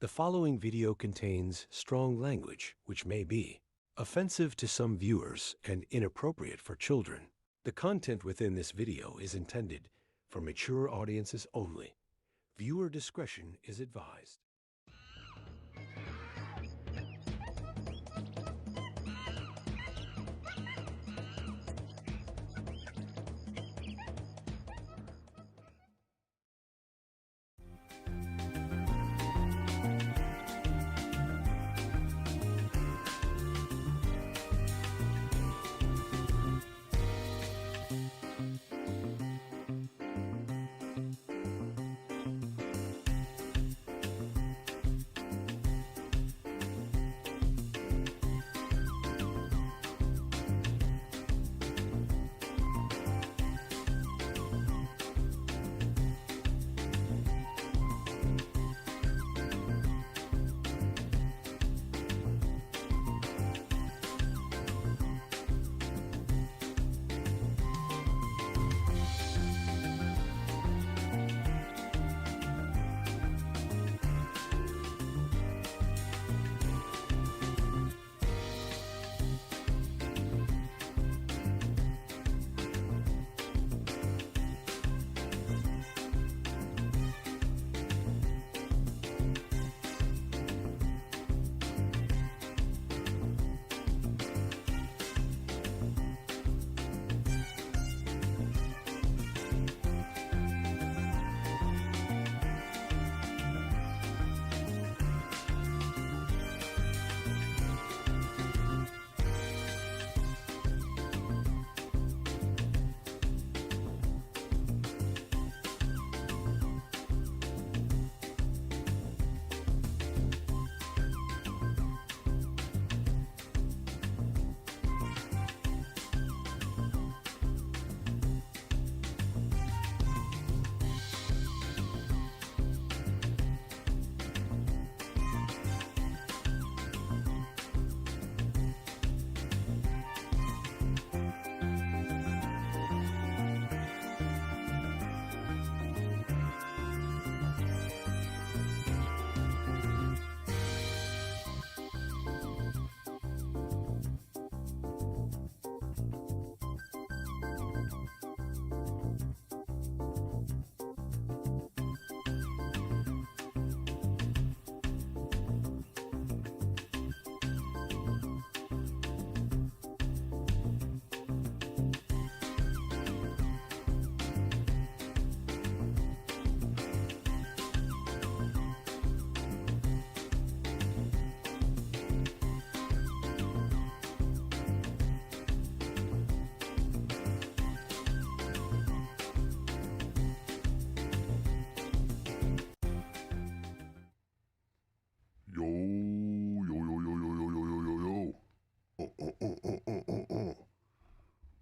The following video contains strong language, which may be offensive to some viewers and inappropriate for children. The content within this video is intended for mature audiences only. Viewer discretion is advised.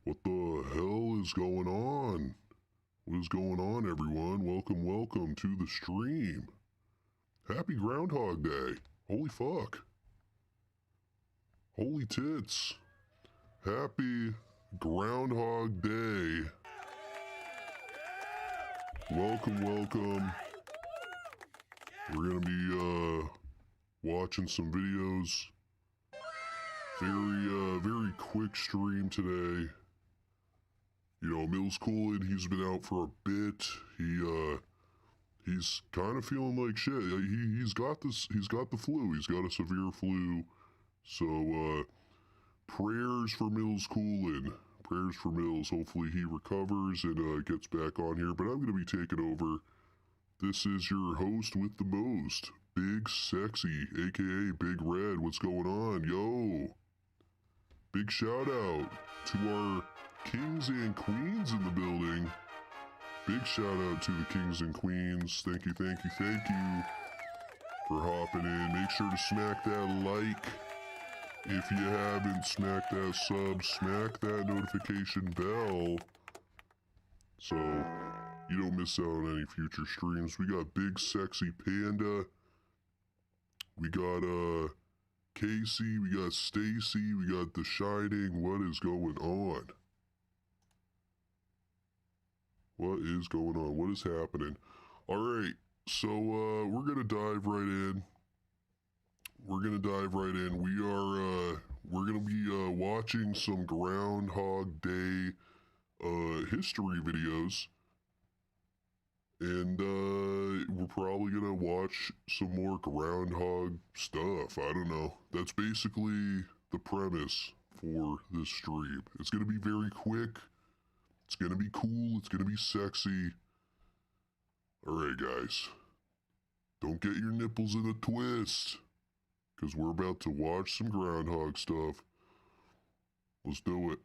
What the hell is going on? What is going on, everyone? Welcome to the stream. Happy Groundhog Day. Holy fuck. Holy tits. Happy Groundhog Day. Welcome. We're gonna be watching some videos. Very quick stream today. You know, millscoolin, he's been out for a bit. He's kind of feeling like shit. He's got the flu. He's got a severe flu. So, prayers for millscoolin. Prayers for Mills. Hopefully he recovers and gets back on here. But I'm going to be taking over. This is your host with the most, Big Sexy, aka Big Red. What's going on? Yo! Big shout out to our kings and queens in the building. Big shout out to the kings and queens. Thank you for hopping in. Make sure to smack that like. If you haven't, smack that sub, smack that notification bell, so you don't miss out on any future streams. We got Big Sexy Panda. We got Casey, we got Stacy, we got The Shining. What is going on? What is going on? What is happening? Alright, so we're gonna dive right in. we're gonna dive right in. We're gonna be watching some Groundhog Day history videos, and we're probably gonna watch some more Groundhog stuff. I don't know. That's basically the premise for this stream. It's gonna be very quick. It's gonna be cool. It's gonna be sexy. All right, guys. Don't get your nipples in a twist, because we're about to watch some Groundhog stuff. Let's do it.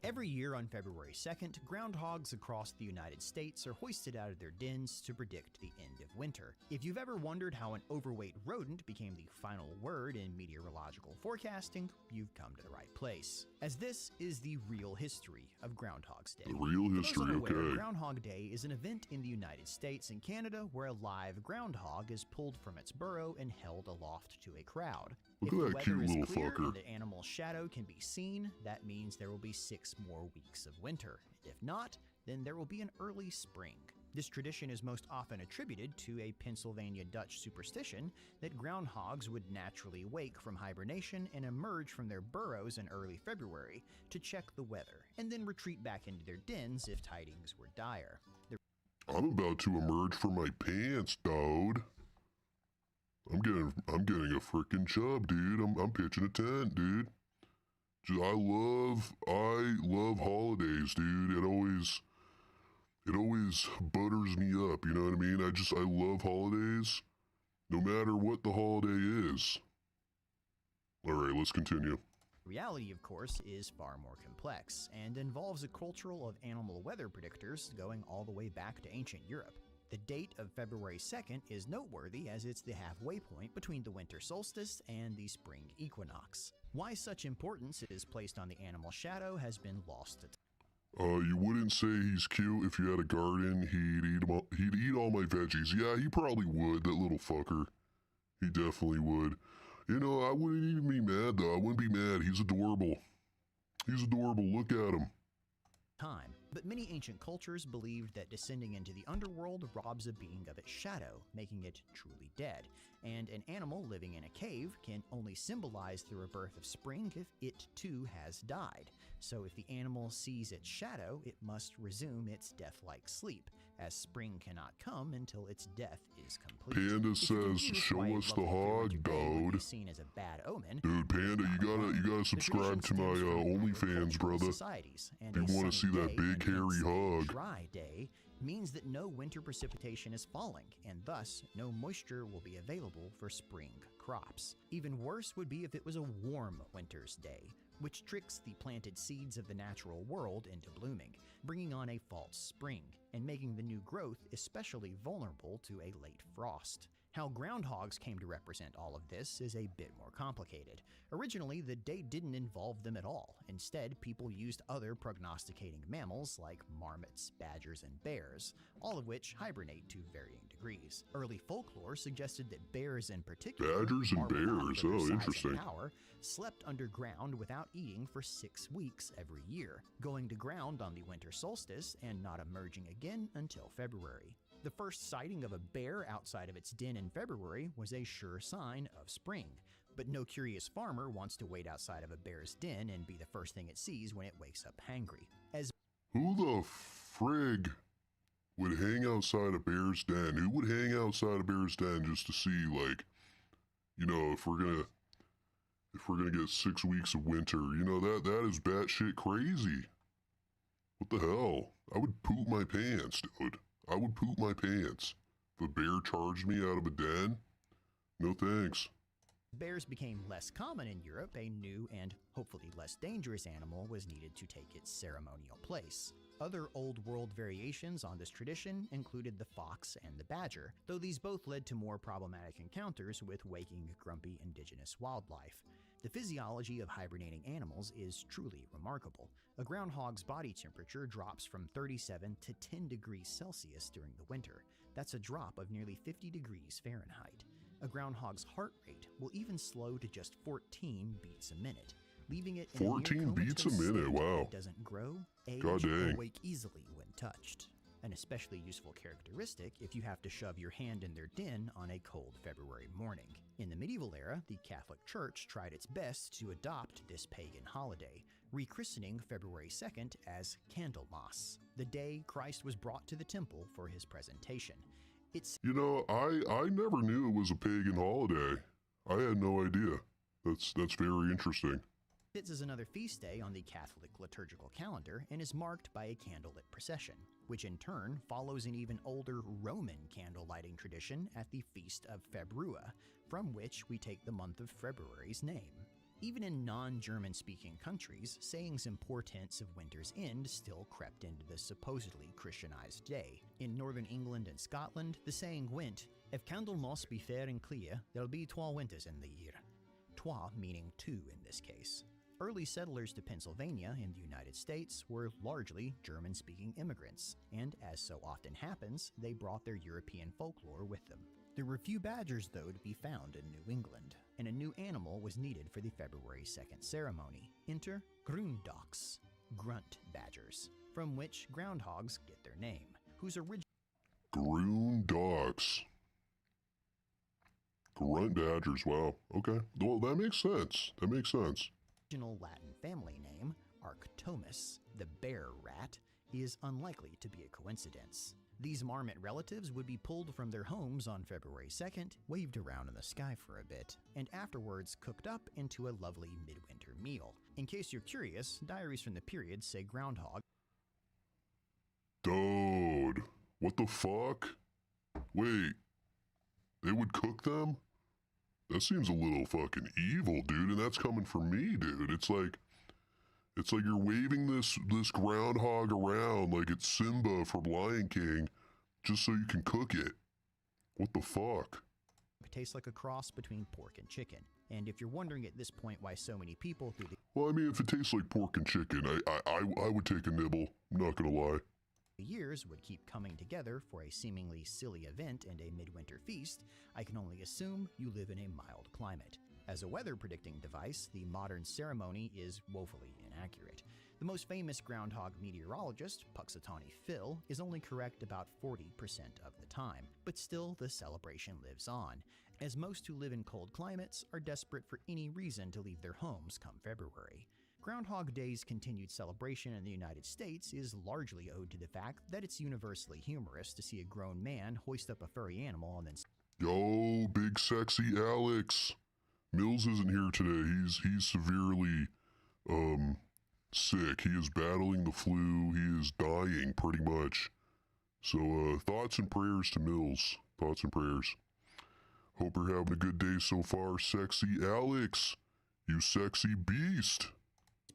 Every year on February 2nd, groundhogs across the United States are hoisted out of their dens to predict the end of winter. If you've ever wondered how an overweight rodent became the final word in meteorological forecasting, you've come to the right place, as this is the real history of Groundhog's Day. The real history, For those unaware, okay. Groundhog Day is an event in the United States and Canada where a live groundhog is pulled from its burrow and held aloft to a crowd. Look If at the that cute weather is little clear fucker. and the animal's shadow can be seen, that means there will be 6 more weeks of winter. If not, then there will be an early spring. This tradition is most often attributed to a Pennsylvania Dutch superstition that groundhogs would naturally wake from hibernation and emerge from their burrows in early February to check the weather, and then retreat back into their dens if tidings were dire. I'm about to emerge from my pants, dude. I'm getting a freaking chub, dude. I'm pitching a tent, dude. I love holidays, dude. It always butters me up, you know what I mean? I love holidays, no matter what the holiday is. All right, let's continue. Reality, of course, is far more complex and involves a cultural of animal weather predictors going all the way back to ancient Europe. The date of February 2nd is noteworthy as it's the halfway point between the winter solstice and the spring equinox. Why such importance is placed on the animal shadow has been lost to time. You wouldn't say he's cute if you had a garden. He'd eat all my veggies. Yeah, he probably would, that little fucker. He definitely would. You know, I wouldn't even be mad, though. I wouldn't be mad. He's adorable. He's adorable. Look at him. But many ancient cultures believed that descending into the underworld robs a being of its shadow, making it truly dead, and an animal living in a cave can only symbolize the rebirth of spring if it too has died. So if the animal sees its shadow, it must resume its death-like sleep, as spring cannot come until its death is complete. Panda If you can says, see this, show why us a the lovely hog, 300 day would be dude. seen as a bad omen. Dude, Panda, you gotta subscribe to my OnlyFans, brother. And If you want to see that big hairy hog. Dry day means that no winter precipitation is falling, and thus no moisture will be available for spring crops. Even worse would be if it was a warm winter's day, which tricks the planted seeds of the natural world into blooming, bringing on a false spring, and making the new growth especially vulnerable to a late frost. How groundhogs came to represent all of this is a bit more complicated. Originally, the day didn't involve them at all. Instead, people used other prognosticating mammals like marmots, badgers, and bears, all of which hibernate to varying degrees. Early folklore suggested that bears in particular, Badgers and bears, for their oh, size and interesting. power, slept underground without eating for 6 weeks every year, going to ground on the winter solstice and not emerging again until February. The first sighting of a bear outside of its den in February was a sure sign of spring, but no curious farmer wants to wait outside of a bear's den and be the first thing it sees when it wakes up hangry. As Who the frig would hang outside a bear's den? Who would hang outside a bear's den just to see, like, you know, if we're gonna get 6 weeks of winter, you know, that is batshit crazy. What the hell? I would poop my pants, dude. I would poop my pants. If a bear charged me out of a den? No thanks. bears became less common in Europe, a new and hopefully less dangerous animal was needed to take its ceremonial place. Other Old World variations on this tradition included the fox and the badger, though these both led to more problematic encounters with waking, grumpy indigenous wildlife. The physiology of hibernating animals is truly remarkable. A groundhog's body temperature drops from 37 to 10 degrees Celsius during the winter. That's a drop of nearly 50 degrees Fahrenheit. A groundhog's heart rate will even slow to just 14 beats a minute, leaving it in 14 a near beats a comatose minute, state wow. that doesn't grow, age, God or dang. wake easily when touched. an especially useful characteristic if you have to shove your hand in their den on a cold February morning. In the medieval era, the Catholic Church tried its best to adopt this pagan holiday, rechristening February 2nd as Candlemas, the day Christ was brought to the temple for his presentation. You know, I never knew it was a pagan holiday. I had no idea. That's very interesting. It is another feast day on the Catholic liturgical calendar and is marked by a candlelit procession, which in turn follows an even older Roman candle lighting tradition at the Feast of Februa, from which we take the month of February's name. Even in non-German speaking countries, sayings in portents of winter's end still crept into the supposedly Christianized day. In northern England and Scotland, the saying went, "If Candlemas be fair and clear, there'll be 12 winters in the year." 12 meaning 2 in this case. Early settlers to Pennsylvania in the United States were largely German-speaking immigrants, and as so often happens, they brought their European folklore with them. There were few badgers, though, to be found in New England, and a new animal was needed for the February 2nd ceremony. Enter Groundhogs, grunt badgers, from which groundhogs get their name, whose Groundhogs. Grunt badgers, wow. Okay. Well, that makes sense. That makes sense. original Latin family name, Arctomus, the bear rat, is unlikely to be a coincidence. These marmot relatives would be pulled from their homes on February 2nd, waved around in the sky for a bit, and afterwards cooked up into a lovely midwinter meal. In case you're curious, diaries from the period say groundhog. Dude, what the fuck? Wait, they would cook them? That seems a little fucking evil, dude, and that's coming from me, dude. It's like you're waving this groundhog around like it's Simba from Lion King just so you can cook it. What the fuck? It tastes like a cross between pork and chicken. And if you're wondering at this point why so many people through the Well, I mean, if it tastes like pork and chicken, I would take a nibble. I'm not gonna lie. years would keep coming together for a seemingly silly event and a midwinter feast, I can only assume you live in a mild climate. As a weather predicting device, the modern ceremony is woefully inaccurate. The most famous groundhog meteorologist, Puxatawny Phil, is only correct about 40% of the time, but still the celebration lives on, as most who live in cold climates are desperate for any reason to leave their homes come February. Groundhog Day's continued celebration in the United States is largely owed to the fact that it's universally humorous to see a grown man hoist up a furry animal and then Yo, big sexy Alex. Mills isn't here today. He's severely sick. He is battling the flu. He is dying pretty much. So thoughts and prayers to Mills. Thoughts and prayers. Hope you're having a good day so far, sexy Alex. You sexy beast.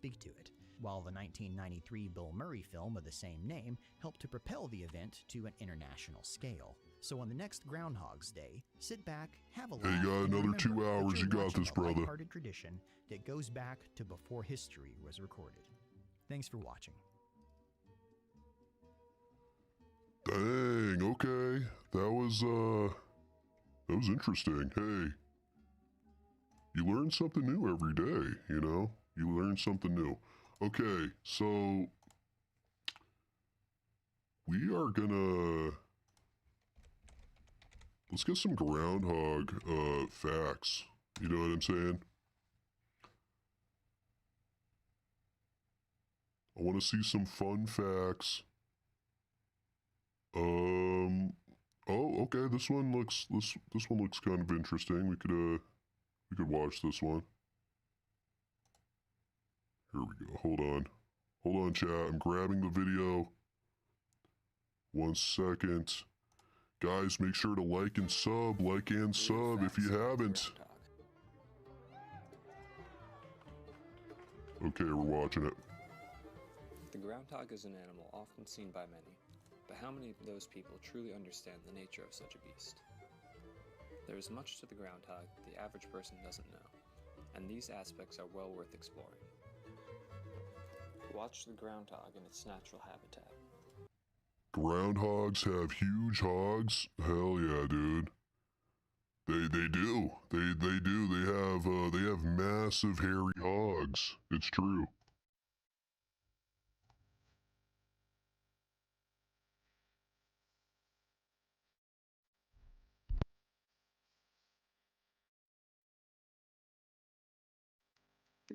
speak to it, while the 1993 Bill Murray film of the same name helped to propel the event to an international scale. So on the next Groundhog's Day, sit back, have a laugh, Hey, you got and another remember 2 hours. that You you're got watching this, a brother. lighthearted tradition that goes back to before history was recorded. Thanks for watching. Dang, okay. That was interesting. Hey, you learn something new every day, you know? You learn something new. Okay, so we are gonna let's get some groundhog facts. You know what I'm saying? I want to see some fun facts. Oh, okay. This one looks kind of interesting. We could watch this one. Here we go. Hold on, chat. I'm grabbing the video. 1 second. Guys, make sure to like and sub if you haven't. Okay, we're watching it. The groundhog is an animal often seen by many, but how many of those people truly understand the nature of such a beast? There is much to the groundhog the average person doesn't know, and these aspects are well worth exploring. Watch the groundhog in its natural habitat. Groundhogs have huge hogs? Hell yeah, dude. They do. They do. They have massive hairy hogs. It's true.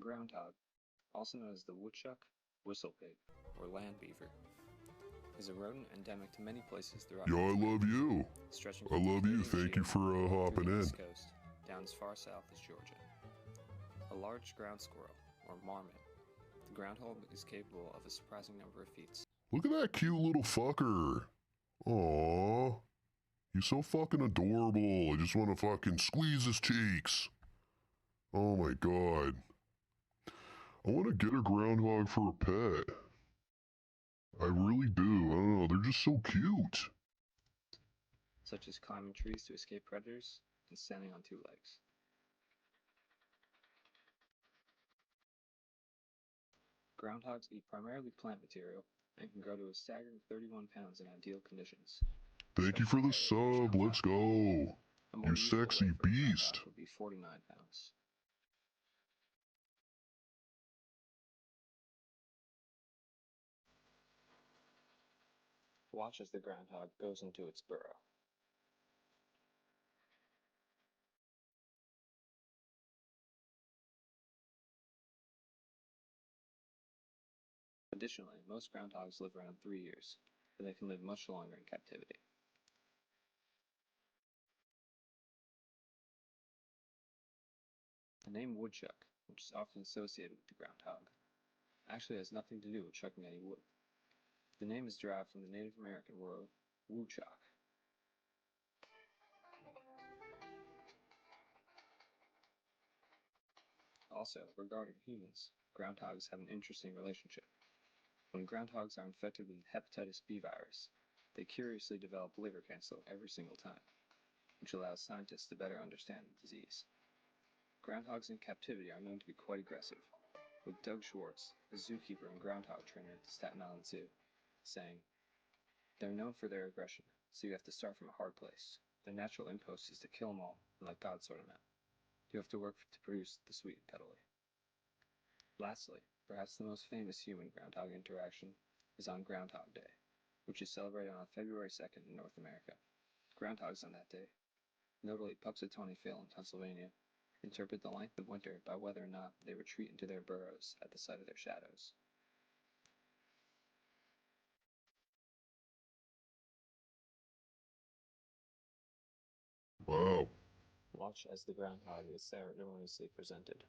groundhog, also known as the woodchuck, whistlepig, or land beaver, is a rodent endemic to many places throughout Yo, I North love America, you. stretching I from the love you. Canadian Thank you Shield for through hopping the in. East Coast, down as far south as Georgia. A large ground squirrel, or marmot, the groundhog is capable of a surprising number of feats. Look at that cute little fucker. Aww. He's so fucking adorable. I just want to fucking squeeze his cheeks. Oh my god. I want to get a groundhog for a pet. I really do. I don't know. They're just so cute. Such as climbing trees to escape predators and standing on two legs. Groundhogs eat primarily plant material and can grow to a staggering 31 pounds in ideal conditions. Thank you for the sub. Let's go. A more You useful sexy weight for a groundhog beast. would be 49 pounds. Watch as the groundhog goes into its burrow. Additionally, most groundhogs live around 3 years, but they can live much longer in captivity. The name woodchuck, which is often associated with the groundhog, actually has nothing to do with chucking any wood. The name is derived from the Native American word woodchuck. Also, regarding humans, groundhogs have an interesting relationship. When groundhogs are infected with hepatitis B virus, they curiously develop liver cancer every single time, which allows scientists to better understand the disease. Groundhogs in captivity are known to be quite aggressive, with Doug Schwartz, a zookeeper and groundhog trainer at the Staten Island Zoo, saying, "They're known for their aggression, so you have to start from a hard place. Their natural impulse is to kill them all and let God sort them out. You have to work to produce the sweet and cuddly." Lastly, perhaps the most famous human-groundhog interaction is on Groundhog Day, which is celebrated on February 2nd in North America. Groundhogs on that day, notably Punxsutawney Phil in Pennsylvania, interpret the length of winter by whether or not they retreat into their burrows at the sight of their shadows. Wow. Watch as the groundhog is ceremoniously presented.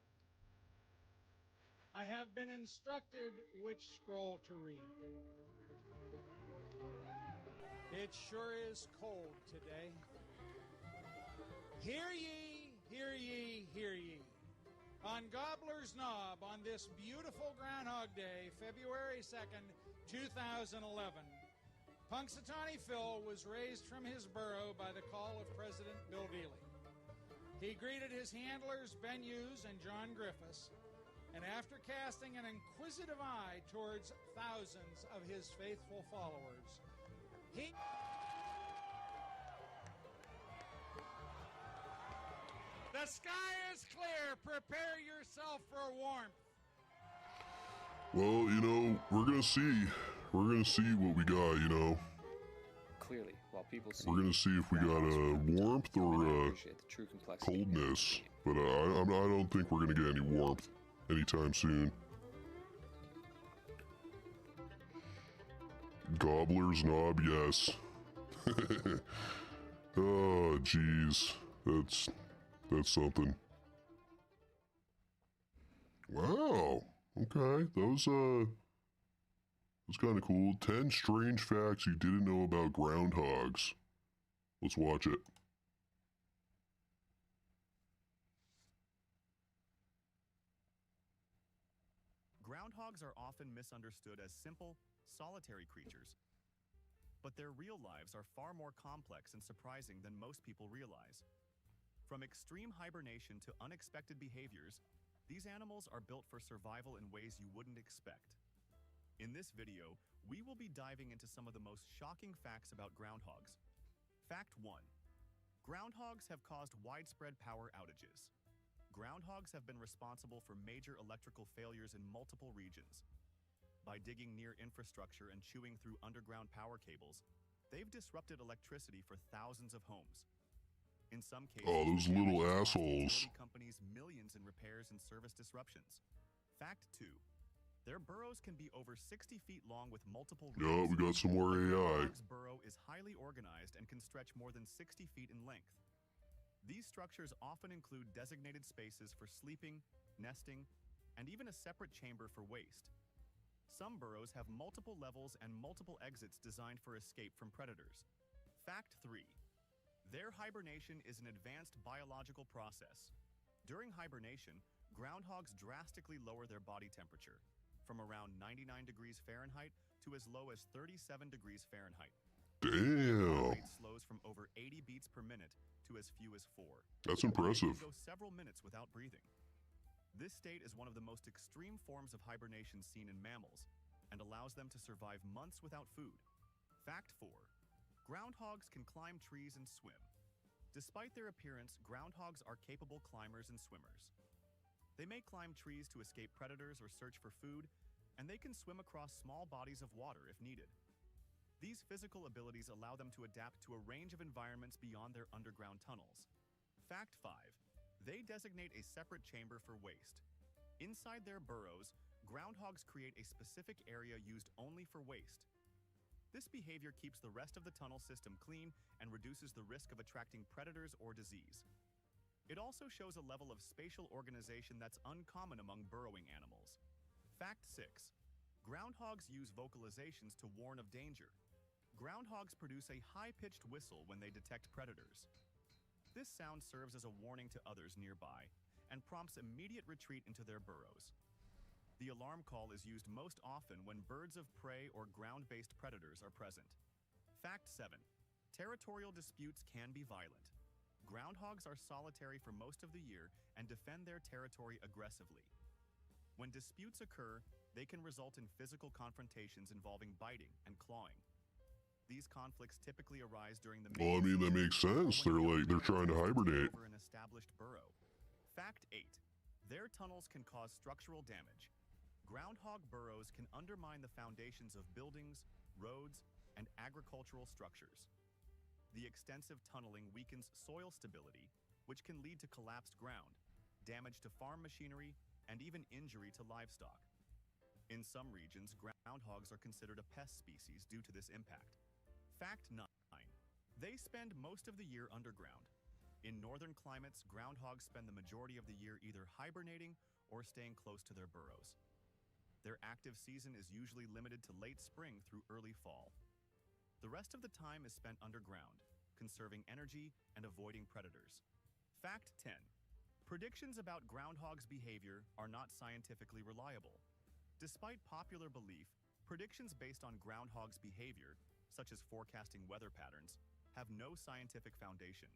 I have been instructed which scroll to read. It sure is cold today. Hear ye, hear ye, hear ye. On Gobbler's Knob, on this beautiful Groundhog Day, February 2nd, 2011, Punxsutawney Phil was raised from his burrow by the call of President Bill Dealey. He greeted his handlers, Ben Hughes and John Griffiths, and after casting an inquisitive eye towards thousands of his faithful followers, he... The sky is clear. Prepare yourself for warmth. Well, we're gonna see. We're gonna see what we got, Clearly, while people see We're gonna see if we got warmth they may not or appreciate the true complexity of the coldness. game. But I don't think we're gonna get any warmth anytime soon. Gobbler's Knob, yes. Oh, jeez. That's something. Wow. Okay, that was kind of cool. 10 strange facts you didn't know about groundhogs. Let's watch it. Groundhogs are often misunderstood as simple, solitary creatures. But their real lives are far more complex and surprising than most people realize. From extreme hibernation to unexpected behaviors, these animals are built for survival in ways you wouldn't expect. In this video, we will be diving into some of the most shocking facts about groundhogs. Fact 1. Groundhogs have caused widespread power outages. Groundhogs have been responsible for major electrical failures in multiple regions. By digging near infrastructure and chewing through underground power cables, they've disrupted electricity for thousands of homes. In some cases, Oh, those the damage little has cost assholes. utility companies millions in repairs and service disruptions. Fact 2. Their burrows can be over 60 feet long with multiple Yeah, rooms. we got some more A AI. groundhog's burrow is highly organized and can stretch more than 60 feet in length. These structures often include designated spaces for sleeping, nesting, and even a separate chamber for waste. Some burrows have multiple levels and multiple exits designed for escape from predators. Fact 3. Their hibernation is an advanced biological process. During hibernation, groundhogs drastically lower their body temperature, from around 99 degrees Fahrenheit to as low as 37 degrees Fahrenheit. Their heart Damn. rate slows from over 80 beats per minute to as few as 4. That's They impressive. can go several minutes without breathing. This state is one of the most extreme forms of hibernation seen in mammals and allows them to survive months without food. Fact 4. Groundhogs can climb trees and swim. Despite their appearance, groundhogs are capable climbers and swimmers. They may climb trees to escape predators or search for food, and they can swim across small bodies of water if needed. These physical abilities allow them to adapt to a range of environments beyond their underground tunnels. Fact 5. They designate a separate chamber for waste. Inside their burrows, groundhogs create a specific area used only for waste. This behavior keeps the rest of the tunnel system clean and reduces the risk of attracting predators or disease. It also shows a level of spatial organization that's uncommon among burrowing animals. Fact 6. Groundhogs use vocalizations to warn of danger. Groundhogs produce a high-pitched whistle when they detect predators. This sound serves as a warning to others nearby and prompts immediate retreat into their burrows. The alarm call is used most often when birds of prey or ground-based predators are present. Fact 7. Territorial disputes can be violent. Groundhogs are solitary for most of the year and defend their territory aggressively. When disputes occur, they can result in physical confrontations involving biting and clawing. These conflicts typically arise during the Well, I mean, that makes sense. They're trying to hibernate. Over an established burrow. Fact 8. Their tunnels can cause structural damage. Groundhog burrows can undermine the foundations of buildings, roads, and agricultural structures. The extensive tunneling weakens soil stability, which can lead to collapsed ground, damage to farm machinery, and even injury to livestock. In some regions, groundhogs are considered a pest species due to this impact. Fact 9. They spend most of the year underground. In northern climates, groundhogs spend the majority of the year either hibernating or staying close to their burrows. Their active season is usually limited to late spring through early fall. The rest of the time is spent underground, conserving energy and avoiding predators. Fact 10. Predictions about groundhogs' behavior are not scientifically reliable. Despite popular belief, predictions based on groundhogs' behavior, such as forecasting weather patterns, have no scientific foundation.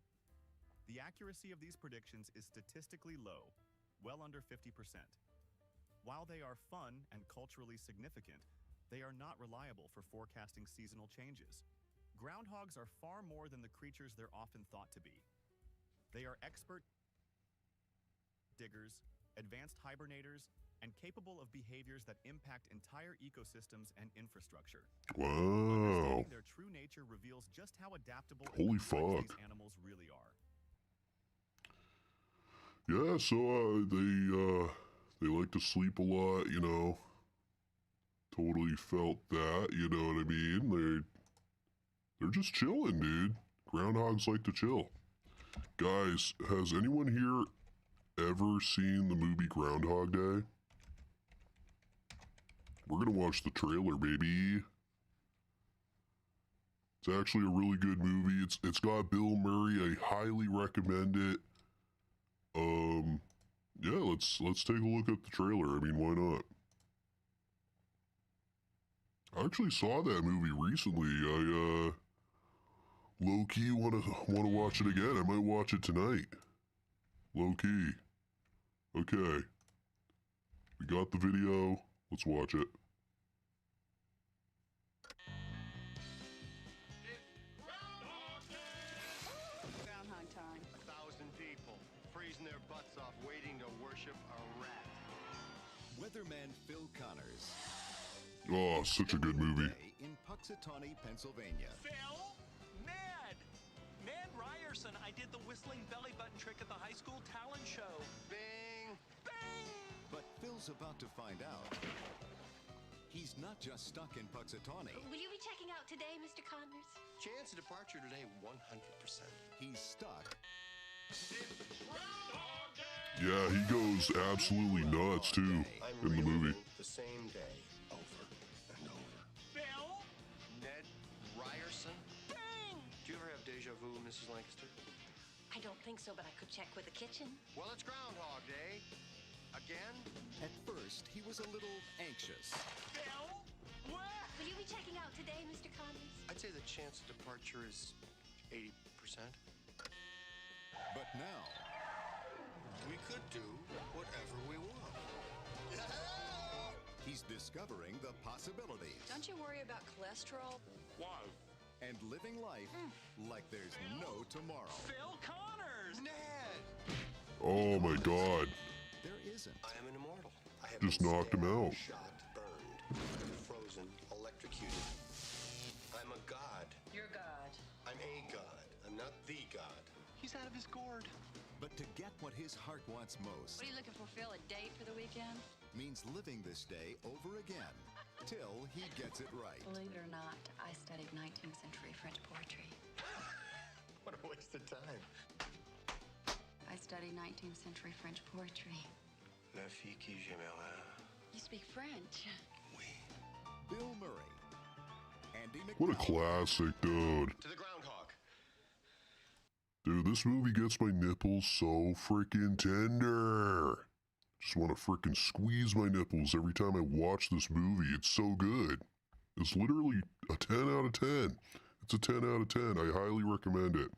The accuracy of these predictions is statistically low, well under 50%. While they are fun and culturally significant, they are not reliable for forecasting seasonal changes. Groundhogs are far more than the creatures they're often thought to be. They are expert diggers, advanced hibernators, and capable of behaviors that impact entire ecosystems and infrastructure. Wow. Understanding their true nature reveals just how adaptable Holy and complex fuck. these animals really are. Yeah, so they like to sleep a lot, you know. Totally felt that, you know what I mean? They're just chilling, dude. Groundhogs like to chill. Guys, has anyone here ever seen the movie Groundhog Day? We're gonna watch the trailer, baby. It's actually a really good movie. It's got Bill Murray. I highly recommend it. Yeah, let's take a look at the trailer. I mean, why not? I actually saw that movie recently. I low key wanna watch it again. I might watch it tonight. Low key. Okay. We got the video. Let's watch it. Groundhog time. 1,000 people freezing their butts off waiting to worship a rat. Weatherman Phil Connors. Oh, such a good movie. In Puxatawney, Pennsylvania. Phil? Ned Ryerson. I did the whistling belly button trick at the high school talent show. Bing! Bang! But Phil's about to find out. He's not just stuck in Puxatawney. Will you be checking out today, Mr. Connors? Chance of departure today, 100%. He's stuck. Yeah, he goes absolutely nuts too in the movie. The same day, over and over. Bill? Ned Ryerson? Bing! Do you ever have deja vu, Mrs. Lancaster? I don't think so, but I could check with the kitchen. Well, it's Groundhog Day. Again? At first, he was a little anxious. Bill? What? Will you be checking out today, Mr. Connors? I'd say the chance of departure is 80%. But now, We could do whatever we want. he's discovering the possibilities Don't you worry about cholesterol? Why? and living life like there's no tomorrow. Phil Connors! Ned! Oh my god. There isn't. I am an immortal. I have Just been knocked him stabbed, out. Shot, burned, frozen, electrocuted. I'm a god. You're God. I'm a god. I'm not the god. He's out of his gourd. But to get what his heart wants most What are you looking for, Phil? A date for the weekend? means living this day over again till he gets it right. Believe it or not, I studied 19th century French poetry. What a waste of time. I studied 19th century French poetry. La fille qui j'aimerais. You speak French. Oui. Bill Murray, Andy What a McDowell, classic, dude. To the groundhog. Dude, this movie gets my nipples so freaking tender. Just want to freaking squeeze my nipples every time I watch this movie. It's so good. It's literally a 10 out of 10. It's a 10 out of 10. I highly recommend it.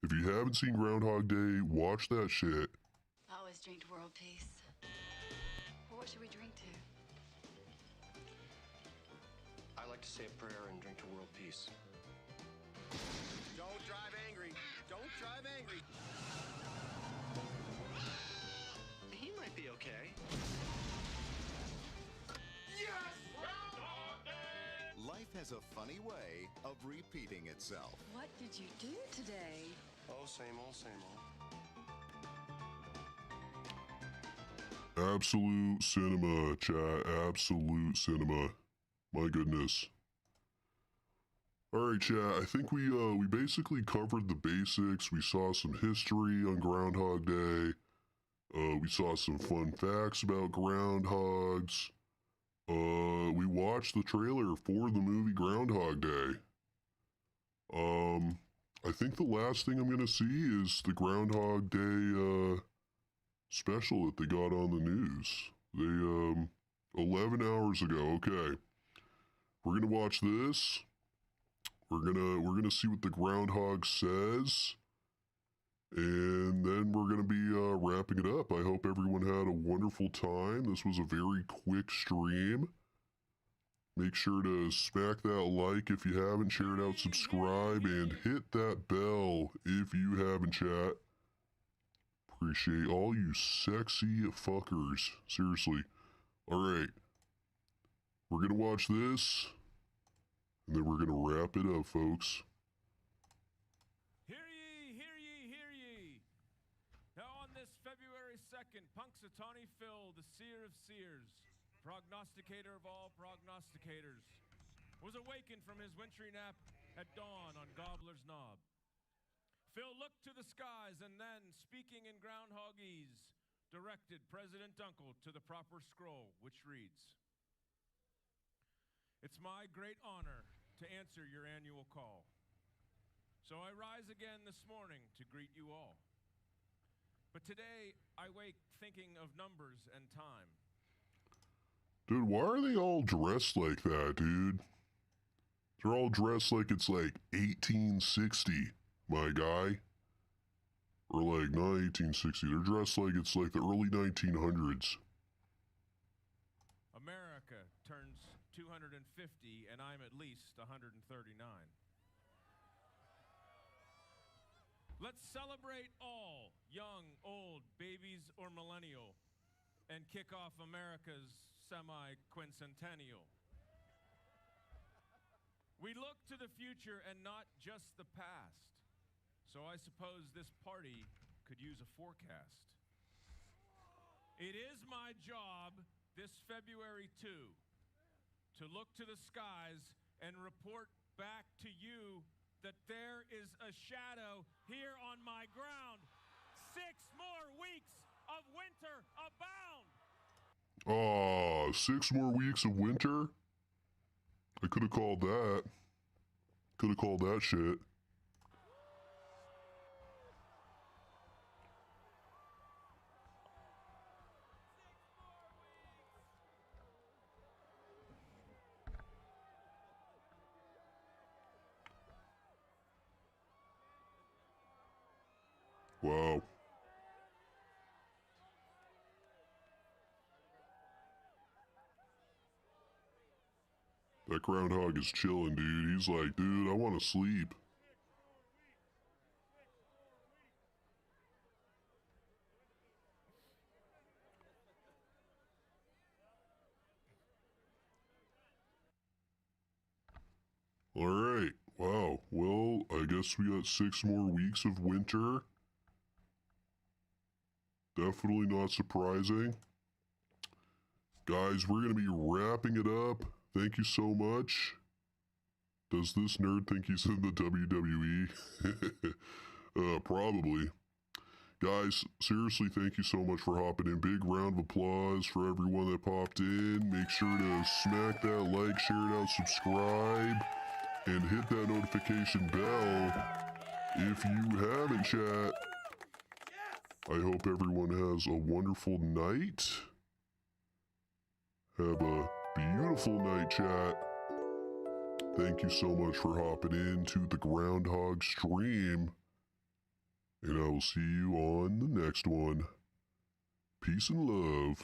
If you haven't seen Groundhog Day, watch that shit. I always drink to world peace. Well, what should we drink to? I like to say a prayer and drink to world peace. Don't drive angry. Don't drive angry. He might be okay. Life has a funny way of repeating itself. What did you do today? Oh, same old, same old. Absolute cinema, chat. Absolute cinema. My goodness. Alright, chat. I think we basically covered the basics. We saw some history on Groundhog Day. We saw some fun facts about groundhogs. We watched the trailer for the movie Groundhog Day. I think the last thing I'm gonna see is the Groundhog Day, special that they got on the news. They, 11 hours ago. Okay. We're gonna watch this. We're gonna see what the groundhog says. And then we're going to be wrapping it up. I hope everyone had a wonderful time. This was a very quick stream. Make sure to smack that like if you haven't, share it out, subscribe, and hit that bell if you haven't, chat. Appreciate all you sexy fuckers. Seriously. Alright. We're going to watch this. And then we're going to wrap it up, folks. Hear ye, hear ye, hear ye. Now on this February 2nd, Punxsutawney Phil, the seer of seers, prognosticator of all prognosticators, was awakened from his wintry nap at dawn on Gobbler's Knob. Phil looked to the skies and then, speaking in groundhogese, directed President Dunkel to the proper scroll, which reads, "It's my great honor to answer your annual call. So I rise again this morning to greet you all. But today I wake thinking of numbers and time." Dude, why are they all dressed like that, dude? They're all dressed like it's like 1860, my guy. Or like, not 1860. They're dressed like it's like the early 1900s. America turns 250 and I'm at least 139. Let's celebrate all, young, old, babies, or millennial, and kick off America's semi-quincentennial. We look to the future and not just the past, so I suppose this party could use a forecast. It is my job this February 2 to look to the skies and report back to you that there is a shadow here on my ground. 6 more weeks of winter abound. Aw, 6 more weeks of winter? I could have called that. Could have called that shit. Wow. That groundhog is chilling, dude. He's like, dude, I want to sleep. All right. Wow. Well, I guess we got 6 more weeks of winter. Definitely not surprising. Guys, we're going to be wrapping it up. Thank you so much. Does this nerd think he's in the WWE? Probably. Guys, seriously, thank you so much for hopping in. Big round of applause for everyone that popped in. Make sure to smack that like, share it out, subscribe, and hit that notification bell if you haven't, chat. I hope everyone has a wonderful night. Have a beautiful night, chat. Thank you so much for hopping into the Groundhog stream. And I will see you on the next one. Peace and love.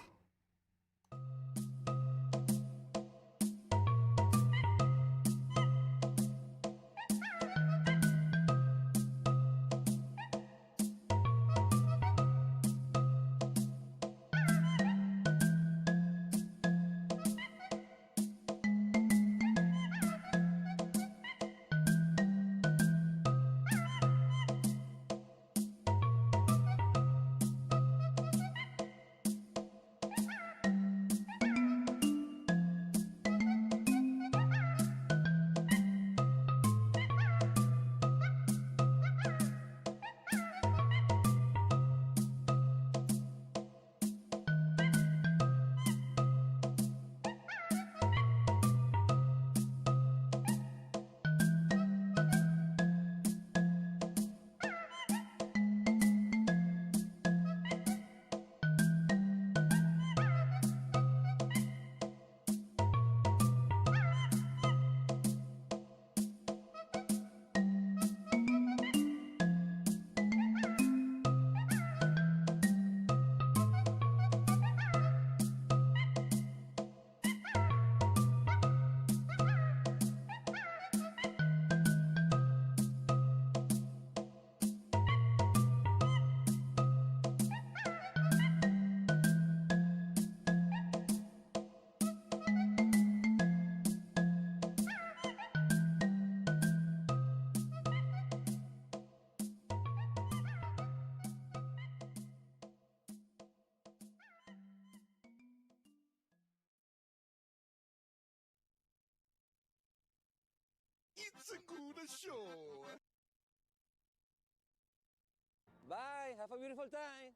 It's a good show. Bye. Have a beautiful time.